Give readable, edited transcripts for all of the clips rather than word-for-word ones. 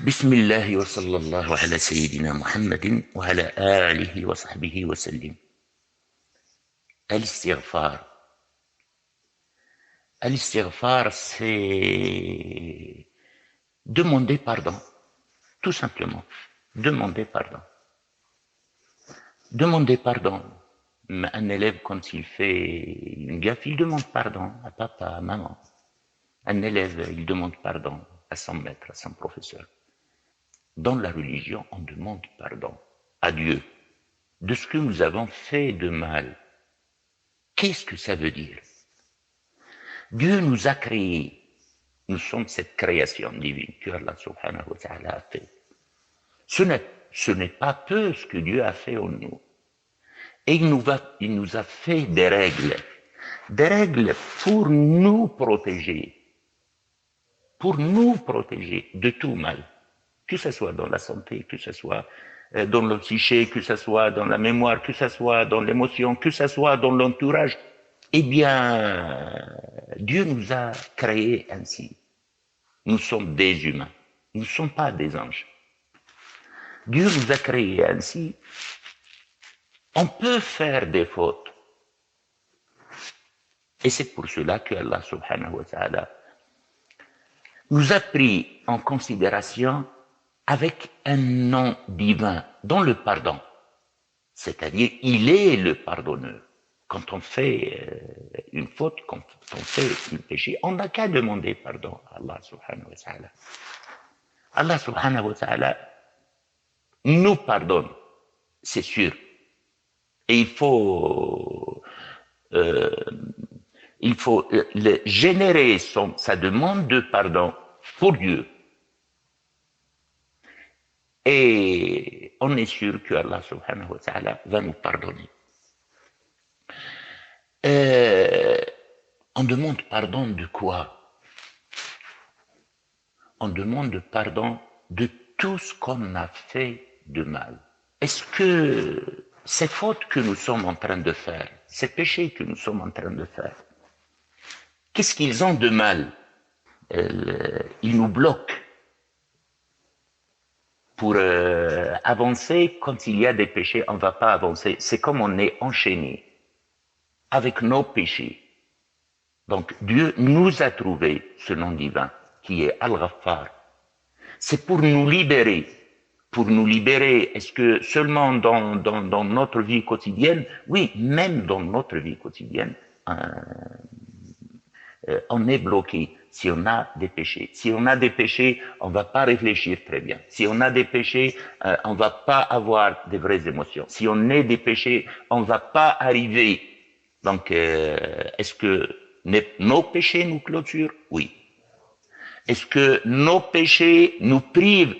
بسم الله وصلى الله على سيدنا محمد وعلى آله وصحبه وسلم. Al-istighfar. Al-istighfar, c'est demander pardon, tout simplement. Demander pardon. Demander pardon. Un élève, quand il fait une gaffe, il demande pardon à papa, à maman. Un élève, il demande pardon à son maître, à son professeur. Dans la religion, on demande pardon à Dieu de ce que nous avons fait de mal. Qu'est-ce que ça veut dire? Dieu nous a créés. Nous sommes cette création divine que Allah subhanahu wa ta'ala a fait. Ce n'est pas peu ce que Dieu a fait en nous. Et il nous a fait des règles pour nous protéger de tout mal, que ce soit dans la santé, que ce soit dans le psyché, que ce soit dans la mémoire, que ce soit dans l'émotion, que ce soit dans l'entourage. Eh bien, Dieu nous a créés ainsi. Nous sommes des humains, nous ne sommes pas des anges. Dieu nous a créés ainsi. On peut faire des fautes. Et c'est pour cela que Allah subhanahu wa ta'ala nous a pris en considération avec un nom divin dans le pardon. C'est-à-dire, il est le pardonneur. Quand on fait une faute, quand on fait un péché, on n'a qu'à demander pardon à Allah subhanahu wa ta'ala. Allah subhanahu wa ta'ala nous pardonne, c'est sûr. Et il faut générer sa demande de pardon pour Dieu. Et on est sûr que Allah subhanahu wa ta'ala va nous pardonner. On demande pardon de quoi? On demande pardon de tout ce qu'on a fait de mal. Est-ce que ces fautes que nous sommes en train de faire, ces péchés que nous sommes en train de faire, qu'est-ce qu'ils ont de mal? Ils nous bloquent pour avancer. Quand il y a des péchés, on ne va pas avancer. C'est comme on est enchaîné avec nos péchés. Donc Dieu nous a trouvé ce nom divin qui est Al-Ghaffar. C'est pour nous libérer. Pour nous libérer, est-ce que seulement dans notre vie quotidienne? Oui, même dans notre vie quotidienne, on est bloqué si on a des péchés. Si on a des péchés, on va pas réfléchir très bien. Si on a des péchés, on va pas avoir de vraies émotions. Si on a des péchés, on va pas arriver. Donc, est-ce que nos péchés nous clôturent? Oui. Est-ce que nos péchés nous privent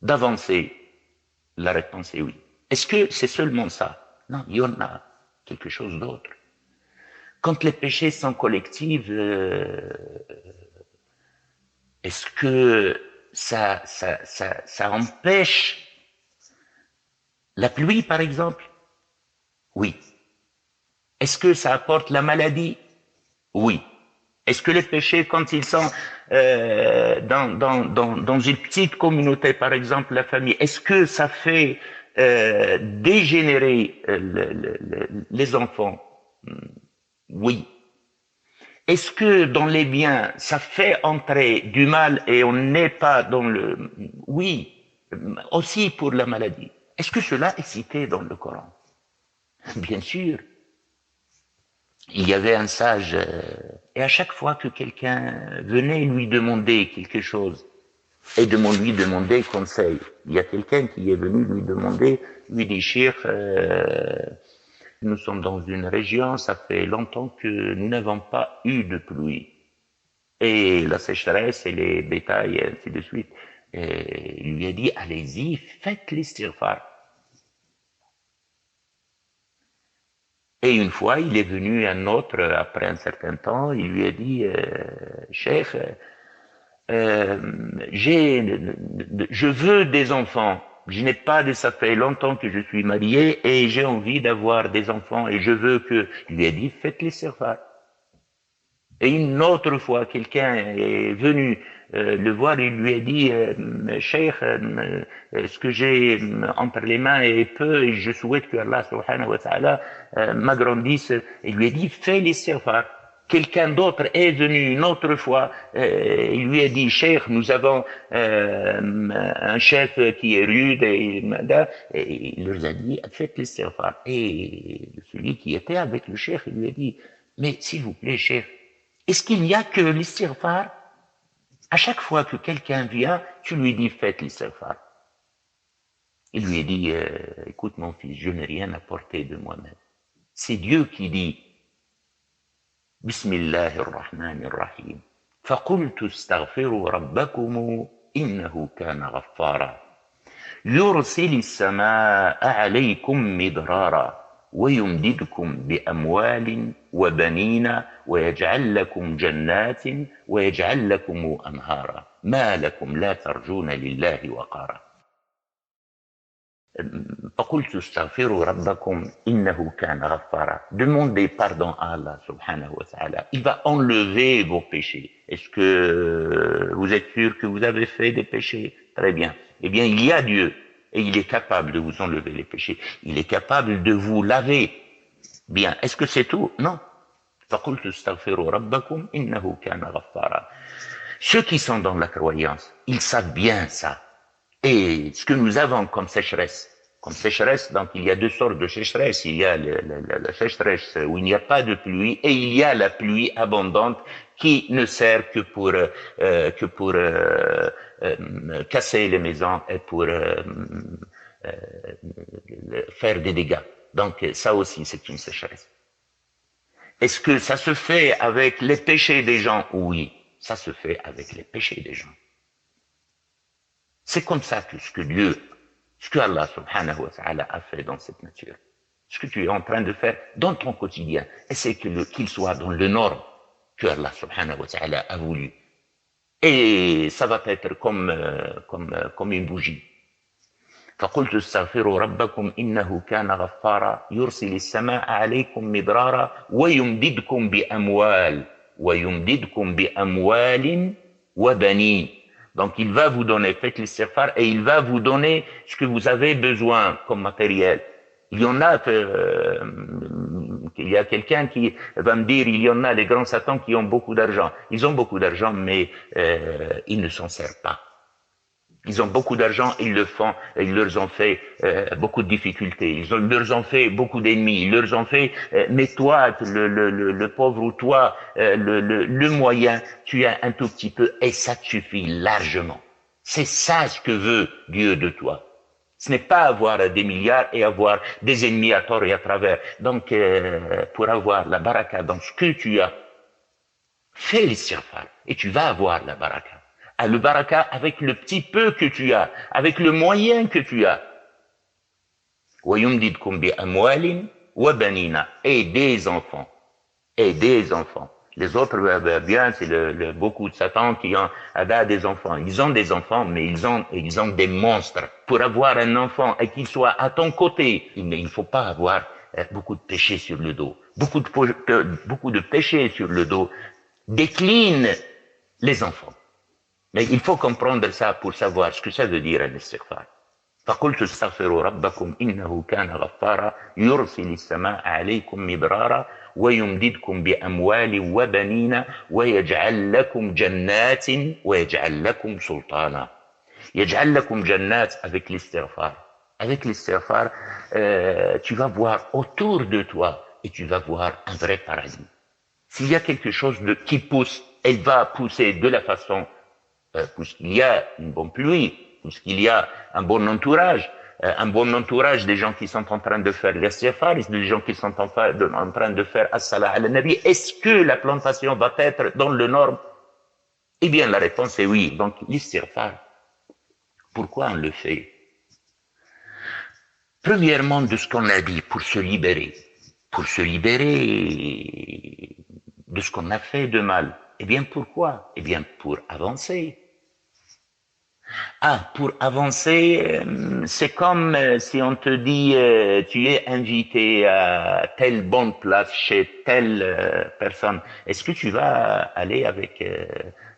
d'avancer? La réponse est oui. Est-ce que c'est seulement ça? Non, il y en a quelque chose d'autre. Quand les péchés sont collectifs, est-ce que ça empêche la pluie, par exemple? Oui. Est-ce que ça apporte la maladie? Oui. Est-ce que les péchés, quand ils sont dans une petite communauté, par exemple la famille, est-ce que ça fait dégénérer les enfants? Oui. Est-ce que dans les biens, ça fait entrer du mal et on n'est pas dans le... Oui, aussi pour la maladie. Est-ce que cela est cité dans le Coran? Bien sûr. Il y avait un sage, et à chaque fois que quelqu'un venait lui demander quelque chose, et lui demander conseil, il y a quelqu'un qui est venu lui demander, lui dit, Cheikh, nous sommes dans une région, ça fait longtemps que nous n'avons pas eu de pluie. Et la sécheresse et les bétails, et ainsi de suite. Et il lui a dit, allez-y, faites l'istighfar. Et une fois, il est venu un autre, après un certain temps, il lui a dit, Cheikh, je veux des enfants. Je n'ai pas de, ça fait longtemps que je suis marié et j'ai envie d'avoir des enfants et je veux que, il lui a dit, faites l'istighfar. Et une autre fois, quelqu'un est venu le voir, il lui a dit, Cheikh, ce que j'ai entre les mains est peu et je souhaite que Allah subhanahu wa ta'ala m'agrandisse. Il lui a dit, fais l'istighfar. Quelqu'un d'autre est venu une autre fois, il lui a dit, Cheikh, nous avons un chef qui est rude, et il leur a dit, faites l'istighfar. Et celui qui était avec le cheikh, il lui a dit, mais s'il vous plaît, cheikh, est-ce qu'il n'y a que l'istighfar? À chaque fois que quelqu'un vient, tu lui dis, faites l'istighfar. Il lui a dit, écoute mon fils, je n'ai rien apporté de moi-même. C'est Dieu qui dit, Bismillahirrahmanirrahim. فقلت استغفروا ربكم إنه كان غفارا يرسل السماء عليكم مدرارا ويمددكم بأموال وبنين ويجعل لكم جنات ويجعل لكم أنهارا ما لكم لا ترجون لله وقارا فقلت استغفروا ربكم إنه كان غفارا. Demandez pardon à Allah subhanahu wa ta'ala. Il va enlever vos péchés. Est-ce que vous êtes sûr que vous avez fait des péchés? Très bien. Eh bien, il y a Dieu et il est capable de vous enlever les péchés. Il est capable de vous laver. Bien. Est-ce que c'est tout? Non. فقلت استغفروا ربكم إنه كان غفارا. Ceux qui sont dans la croyance, ils savent bien ça. Et ce que nous avons comme sécheresse, donc il y a deux sortes de sécheresse. Il y a la sécheresse où il n'y a pas de pluie et il y a la pluie abondante qui ne sert que pour casser les maisons et pour faire des dégâts. Donc ça aussi c'est une sécheresse. Est-ce que ça se fait avec les péchés des gens? Oui, ça se fait avec les péchés des gens. C'est comme ça que ce que Allah subhanahu wa ta'ala a fait dans cette nature, ce que tu es en train de faire dans ton quotidien, essaie qu'il soit dans le norme que Allah subhanahu wa ta'ala a voulu. Et ça va être comme une bougie. فقلت استغفروا ربكم إنه كان غفارا يرسل السماء عليكم مدرارا ويمددكم بأموال وبنين. Donc il va vous donner, faites l'istighfar, et il va vous donner ce que vous avez besoin comme matériel. Il y a quelqu'un qui va me dire, il y en a les grands satans qui ont beaucoup d'argent. Ils ont beaucoup d'argent, mais ils ne s'en servent pas. Ils ont beaucoup d'argent, ils le font, ils leur ont fait beaucoup de difficultés, leur ont fait beaucoup d'ennemis, ils leur ont fait, mais toi, le pauvre ou toi, le moyen, tu as un tout petit peu et ça te suffit largement. C'est ça ce que veut Dieu de toi. Ce n'est pas avoir des milliards et avoir des ennemis à tort et à travers. Donc, pour avoir la baraka dans ce que tu as, fais l'istighfar et tu vas avoir la baraka. Le baraka avec le petit peu que tu as, avec le moyen que tu as. Et des enfants. Et des enfants. Les autres, bien, c'est beaucoup de Satan qui ont des enfants. Ils ont des enfants, mais ils ont des monstres. Pour avoir un enfant et qu'il soit à ton côté, il ne faut pas avoir beaucoup de péchés sur le dos. Beaucoup de péchés sur le dos déclinent les enfants. Mais il faut comprendre ça pour savoir ce que ça veut dire l'istighfar. فقلت استغفروا ربكم إنه كان غفارا يرسل السماء عليكم مدرارا ويمددكم بأموال وبنين ويجعل لكم جنات ويجعل لكم سلطانا. يجعل لكم جنات avec l'istighfar. Avec l'istighfar, tu vas voir autour de toi et tu vas voir un vrai paradis. S'il y a quelque chose qui pousse, elle va pousser de la façon puisqu'il y a une bonne pluie, puisqu'il y a un bon entourage des gens qui sont en train de faire l'istighfar, des gens qui sont en train de faire as-salat ala nabi, est-ce que la plantation va être dans le norme? Eh bien, la réponse est oui. Donc, l'istighfar, pourquoi on le fait? Premièrement, de ce qu'on a dit, pour se libérer de ce qu'on a fait de mal. Eh bien, pourquoi? Eh bien, pour avancer. Ah, pour avancer, c'est comme si on te dit tu es invité à telle bonne place chez telle personne. Est-ce que tu vas aller avec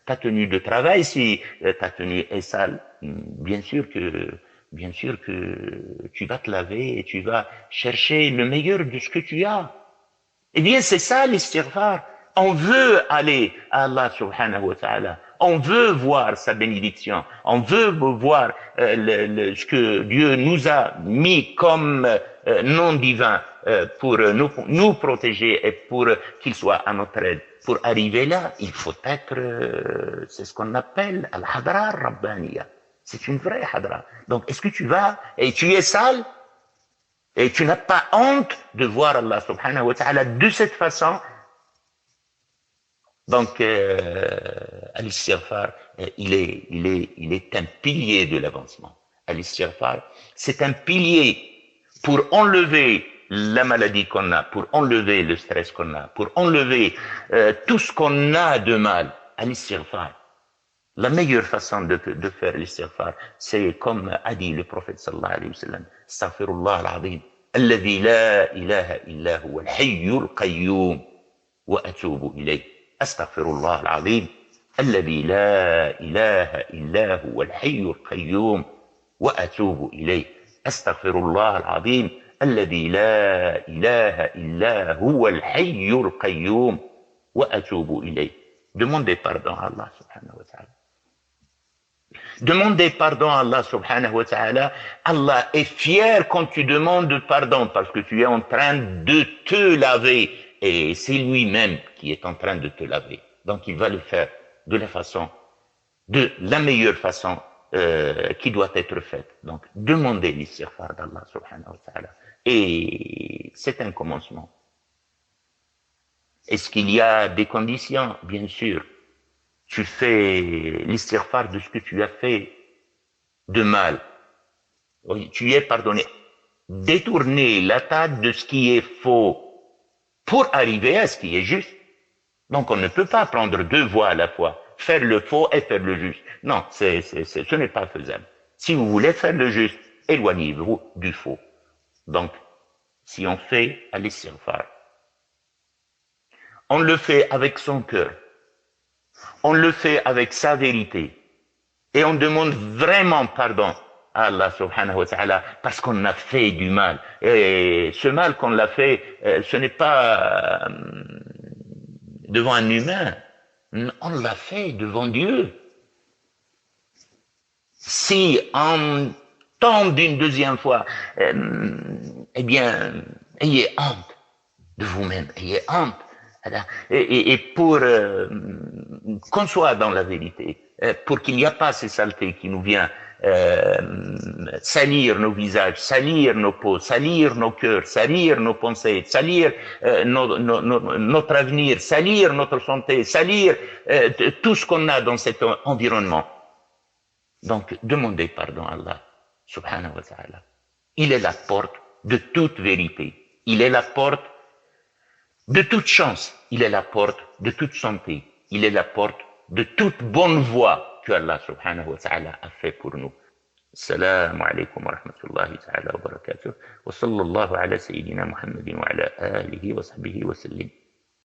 ta tenue de travail si ta tenue est sale? Bien sûr que tu vas te laver et tu vas chercher le meilleur de ce que tu as. Eh bien, c'est ça l'istighfar. On veut aller à Allah subhanahu wa ta'ala. On veut voir sa bénédiction. On veut voir ce que Dieu nous a mis comme nom divin pour nous protéger et pour qu'il soit à notre aide. Pour arriver là, il faut être, c'est ce qu'on appelle al-hadra rabbaniya. C'est une vraie hadra. Donc, est-ce que tu vas et tu es sale? Et tu n'as pas honte de voir Allah subhanahu wa ta'ala de cette façon. Donc, al-istighfar, il est un pilier de l'avancement. Al-istighfar, c'est un pilier pour enlever la maladie qu'on a, pour enlever le stress qu'on a, pour enlever tout ce qu'on a de mal. Al-istighfar. La meilleure façon de faire l'istighfar, c'est comme a dit le prophète sallallahu alayhi wa sallam, astaghfirullah al-azim, alladhi la ilaha illa huwa al-hayyul qayyum, wa atubu ilayh. Astaghfirullah al-azim, alladhi la ilaha illa huwa al-hayyul qayyum, wa atubu ilayh. Astaghfirullah al-azim, alladhi la ilaha illa huwa al-hayyul qayyum, wa atubu ilayh. Demandez pardon à Allah subhanahu wa ta'ala. Demandez pardon à Allah subhanahu wa ta'ala. Allah est fier quand tu demandes pardon parce que tu es en train de te laver et c'est lui-même qui est en train de te laver. Donc il va le faire de la meilleure façon qui doit être faite. Donc demandez l'istighfar d'Allah subhanahu wa ta'ala. Et c'est un commencement. Est-ce qu'il y a des conditions? Bien sûr. Tu fais l'istighfar de ce que tu as fait de mal. Tu es pardonné. Détourner l'attaque de ce qui est faux pour arriver à ce qui est juste. Donc on ne peut pas prendre deux voies à la fois, faire le faux et faire le juste. Non, ce n'est pas faisable. Si vous voulez faire le juste, éloignez-vous du faux. Donc, si on fait à l'istighfar, on le fait avec son cœur. On le fait avec sa vérité. Et on demande vraiment pardon à Allah subhanahu wa ta'ala parce qu'on a fait du mal. Et ce mal qu'on l'a fait, ce n'est pas devant un humain. On l'a fait devant Dieu. Si on tombe d'une deuxième fois, eh bien, ayez honte de vous-même. Ayez honte. Et pour qu'on soit dans la vérité, pour qu'il n'y ait pas ces saletés qui nous viennent salir nos visages, salir nos peaux, salir nos cœurs, salir nos pensées, salir notre avenir, salir notre santé, salir tout ce qu'on a dans cet environnement. Donc, demandez pardon à Allah, subhanahu wa ta'ala. Il est la porte de toute vérité. Il est la porte de toute chance, il est la porte de toute santé. Il est la porte de toute bonne voie que Allah subhanahu wa ta'ala a fait pour nous. Assalamu alaikum wa rahmatullahi ta'ala wa barakatuh. Wa sallallahu ala sayyidina Muhammadin wa ala alihi wa sahbihi wa sallim.